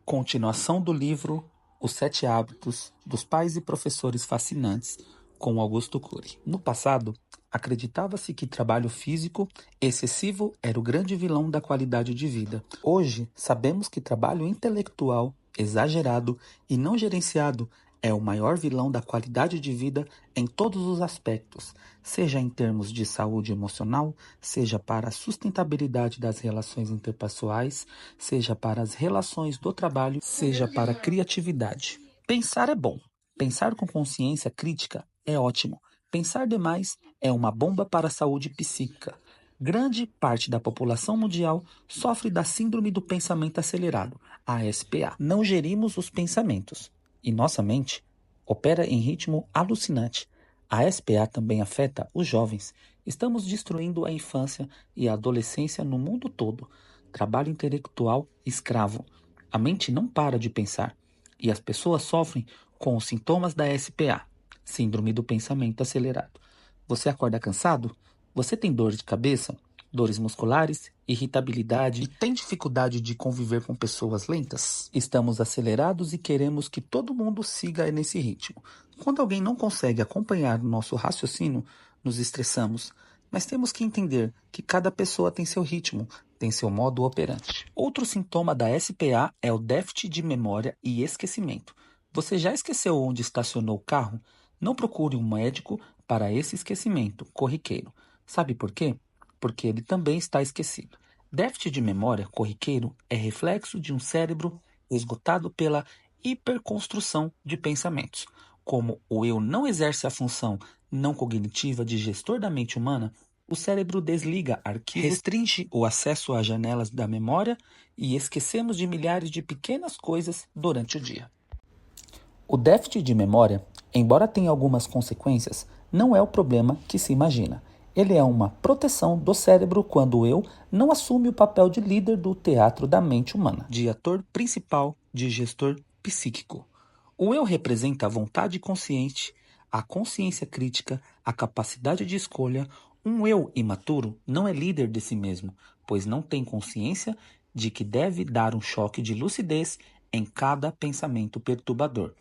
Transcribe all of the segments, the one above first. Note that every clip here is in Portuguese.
Continuação do livro Os 7 Hábitos dos Pais e Professores Fascinantes, com Augusto Cury. No passado, acreditava-se que trabalho físico excessivo era o grande vilão da qualidade de vida. Hoje, sabemos que trabalho intelectual exagerado e não gerenciado é o maior vilão da qualidade de vida em todos os aspectos, seja em termos de saúde emocional, seja para a sustentabilidade das relações interpessoais, seja para as relações do trabalho, seja para a criatividade. Pensar é bom. Pensar com consciência crítica é ótimo. Pensar demais é uma bomba para a saúde psíquica. Grande parte da população mundial sofre da síndrome do pensamento acelerado, ASPA. Não gerimos os pensamentos e nossa mente opera em ritmo alucinante. A ASPA também afeta os jovens. Estamos destruindo a infância e a adolescência no mundo todo. Trabalho intelectual escravo. A mente não para de pensar e as pessoas sofrem com os sintomas da SPA, síndrome do pensamento acelerado. Você acorda cansado? Você tem dor de cabeça? Dores musculares, irritabilidade e tem dificuldade de conviver com pessoas lentas? Estamos acelerados e queremos que todo mundo siga nesse ritmo. Quando alguém não consegue acompanhar nosso raciocínio, nos estressamos. Mas temos que entender que cada pessoa tem seu ritmo, tem seu modo operante. Outro sintoma da SPA é o déficit de memória e esquecimento. Você já esqueceu onde estacionou o carro? Não procure um médico para esse esquecimento corriqueiro. Sabe por quê? Porque ele também está esquecido. Déficit de memória corriqueiro é reflexo de um cérebro esgotado pela hiperconstrução de pensamentos. Como o eu não exerce a função não cognitiva de gestor da mente humana, o cérebro desliga arquivos, restringe o acesso às janelas da memória e esquecemos de milhares de pequenas coisas durante o dia. O déficit de memória, embora tenha algumas consequências, não é o problema que se imagina. Ele é uma proteção do cérebro quando o eu não assume o papel de líder do teatro da mente humana, de ator principal, de gestor psíquico. O eu representa a vontade consciente, a consciência crítica, a capacidade de escolha. Um eu imaturo não é líder de si mesmo, pois não tem consciência de que deve dar um choque de lucidez em cada pensamento perturbador.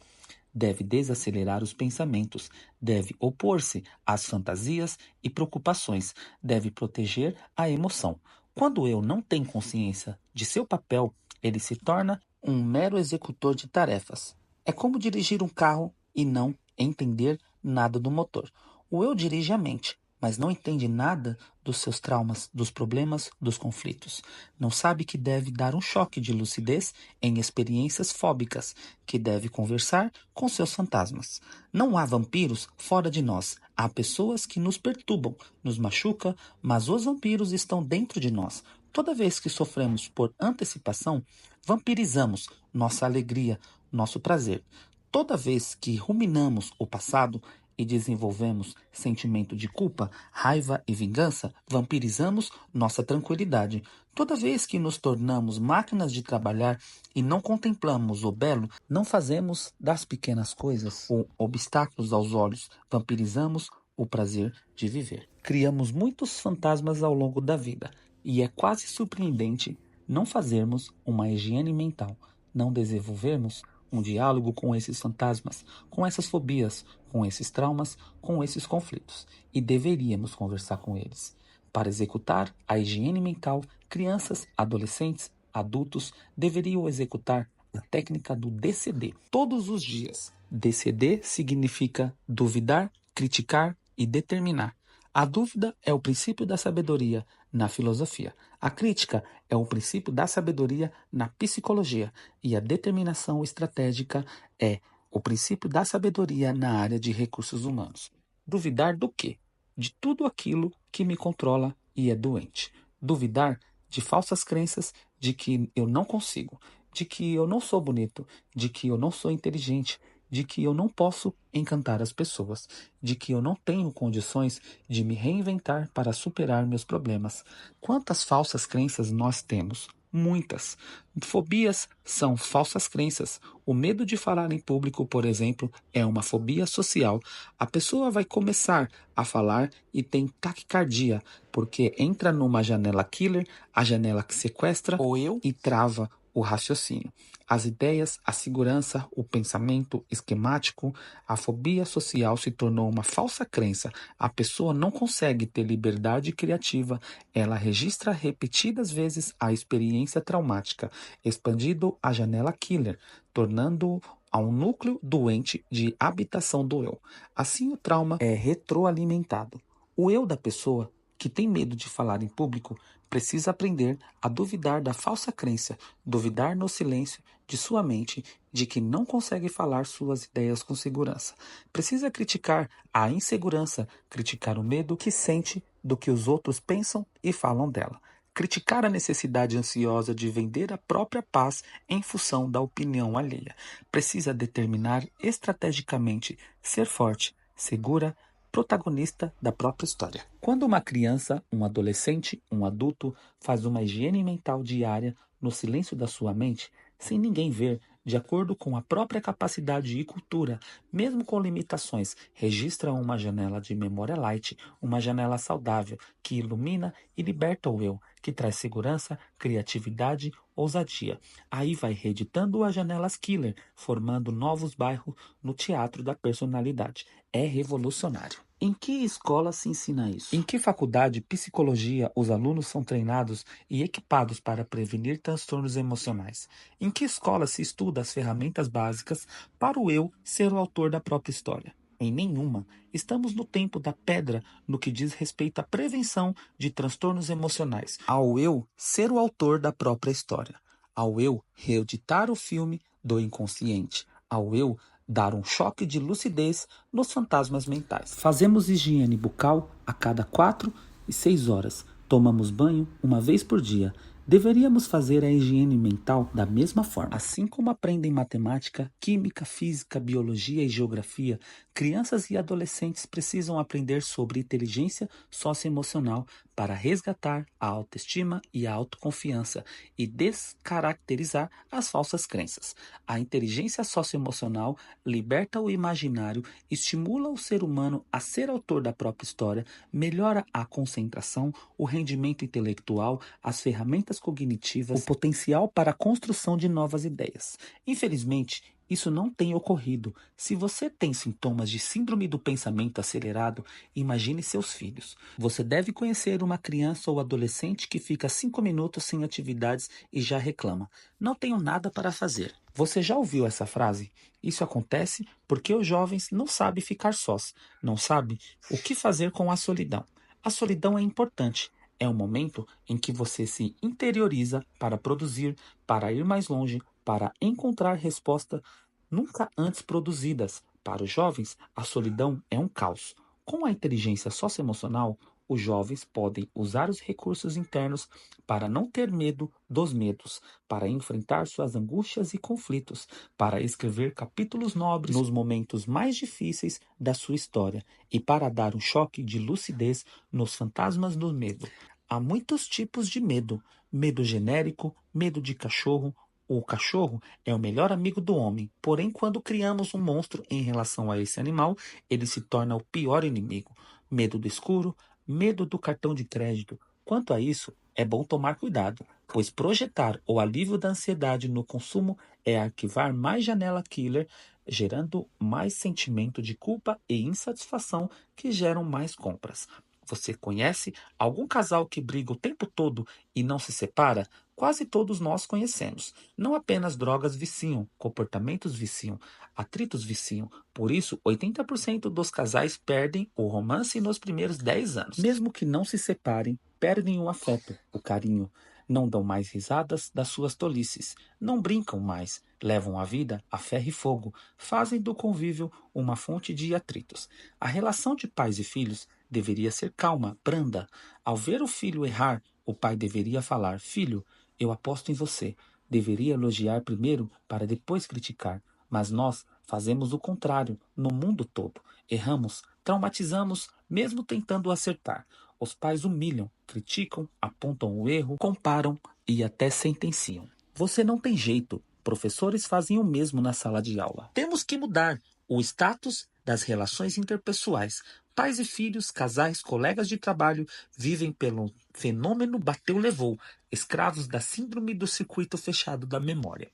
Deve desacelerar os pensamentos, deve opor-se às fantasias e preocupações, deve proteger a emoção. Quando o eu não tem consciência de seu papel, ele se torna um mero executor de tarefas. É como dirigir um carro e não entender nada do motor. O eu dirige a mente, mas não entende nada dos seus traumas, dos problemas, dos conflitos. Não sabe que deve dar um choque de lucidez em experiências fóbicas, que deve conversar com seus fantasmas. Não há vampiros fora de nós. Há pessoas que nos perturbam, nos machucam, mas os vampiros estão dentro de nós. Toda vez que sofremos por antecipação, vampirizamos nossa alegria, nosso prazer. Toda vez que ruminamos o passado e desenvolvemos sentimento de culpa, raiva e vingança, vampirizamos nossa tranquilidade. Toda vez que nos tornamos máquinas de trabalhar e não contemplamos o belo, não fazemos das pequenas coisas obstáculos aos olhos, vampirizamos o prazer de viver. Criamos muitos fantasmas ao longo da vida e é quase surpreendente não fazermos uma higiene mental, não desenvolvermos um diálogo com esses fantasmas, com essas fobias, com esses traumas, com esses conflitos. E deveríamos conversar com eles. Para executar a higiene mental, crianças, adolescentes, adultos deveriam executar a técnica do DCD todos os dias. DCD significa duvidar, criticar e determinar. A dúvida é o princípio da sabedoria na filosofia. A crítica é o princípio da sabedoria na psicologia. E a determinação estratégica é o princípio da sabedoria na área de recursos humanos. Duvidar do quê? De tudo aquilo que me controla e é doente. Duvidar de falsas crenças de que eu não consigo, de que eu não sou bonito, de que eu não sou inteligente, de que eu não posso encantar as pessoas, de que eu não tenho condições de me reinventar para superar meus problemas. Quantas falsas crenças nós temos? Muitas. Fobias são falsas crenças. O medo de falar em público, por exemplo, é uma fobia social. A pessoa vai começar a falar e tem taquicardia, porque entra numa janela killer, a janela que sequestra o eu e trava o raciocínio. As ideias, a segurança, o pensamento esquemático, a fobia social se tornou uma falsa crença. A pessoa não consegue ter liberdade criativa, ela registra repetidas vezes a experiência traumática, expandindo a janela killer, tornando a um núcleo doente de habitação do eu. Assim, o trauma é retroalimentado. O eu da pessoa que tem medo de falar em público precisa aprender a duvidar da falsa crença, duvidar no silêncio de sua mente de que não consegue falar suas ideias com segurança. Precisa criticar a insegurança, criticar o medo que sente do que os outros pensam e falam dela. Criticar a necessidade ansiosa de vender a própria paz em função da opinião alheia. Precisa determinar estrategicamente ser forte, segura, protagonista da própria história. Quando uma criança, um adolescente, um adulto faz uma higiene mental diária no silêncio da sua mente, sem ninguém ver, de acordo com a própria capacidade e cultura, mesmo com limitações, registra uma janela de memória light, uma janela saudável, que ilumina e liberta o eu, que traz segurança, criatividade, ousadia. Aí vai reeditando as janelas killer, formando novos bairros no teatro da personalidade. É revolucionário. Em que escola se ensina isso? Em que faculdade de psicologia os alunos são treinados e equipados para prevenir transtornos emocionais? Em que escola se estuda as ferramentas básicas para o eu ser o autor da própria história? Em nenhuma. Estamos no tempo da pedra no que diz respeito à prevenção de transtornos emocionais, ao eu ser o autor da própria história, ao eu reeditar o filme do inconsciente, ao eu dar um choque de lucidez nos fantasmas mentais. Fazemos higiene bucal a cada 4 e 6 horas. Tomamos banho uma vez por dia. Deveríamos fazer a higiene mental da mesma forma. Assim como aprendem matemática, química, física, biologia e geografia, crianças e adolescentes precisam aprender sobre inteligência socioemocional para resgatar a autoestima e a autoconfiança e descaracterizar as falsas crenças. A inteligência socioemocional liberta o imaginário, estimula o ser humano a ser autor da própria história, melhora a concentração, o rendimento intelectual, as ferramentas cognitivas, o potencial para a construção de novas ideias. Infelizmente, isso não tem ocorrido. Se você tem sintomas de síndrome do pensamento acelerado, imagine seus filhos. Você deve conhecer uma criança ou adolescente que fica 5 minutos sem atividades e já reclama: "Não tenho nada para fazer." Você já ouviu essa frase? Isso acontece porque os jovens não sabem ficar sós, não sabem o que fazer com a solidão. A solidão é importante. É um momento em que você se interioriza para produzir, para ir mais longe, para encontrar respostas nunca antes produzidas. Para os jovens, a solidão é um caos. Com a inteligência socioemocional, os jovens podem usar os recursos internos para não ter medo dos medos, para enfrentar suas angústias e conflitos, para escrever capítulos nobres nos momentos mais difíceis da sua história e para dar um choque de lucidez nos fantasmas do medo. Há muitos tipos de medo: medo genérico, medo de cachorro. O cachorro é o melhor amigo do homem, porém, quando criamos um monstro em relação a esse animal, ele se torna o pior inimigo. Medo do escuro, medo do cartão de crédito. Quanto a isso, é bom tomar cuidado, pois projetar o alívio da ansiedade no consumo é arquivar mais janela killer, gerando mais sentimento de culpa e insatisfação que geram mais compras. Você conhece algum casal que briga o tempo todo e não se separa? Quase todos nós conhecemos. Não apenas drogas viciam, comportamentos viciam, atritos viciam. Por isso, 80% dos casais perdem o romance nos primeiros 10 anos. Mesmo que não se separem, perdem o afeto, o carinho. Não dão mais risadas das suas tolices. Não brincam mais. Levam a vida a ferro e fogo. Fazem do convívio uma fonte de atritos. A relação de pais e filhos deveria ser calma, branda. Ao ver o filho errar, o pai deveria falar: "Filho, eu aposto em você." Deveria elogiar primeiro para depois criticar. Mas nós fazemos o contrário no mundo todo. Erramos, traumatizamos, mesmo tentando acertar. Os pais humilham, criticam, apontam o erro, comparam e até sentenciam. Você não tem jeito. Professores fazem o mesmo na sala de aula. Temos que mudar o status das relações interpessoais. Pais e filhos, casais, colegas de trabalho vivem pelo fenômeno bateu-levou, escravos da síndrome do circuito fechado da memória.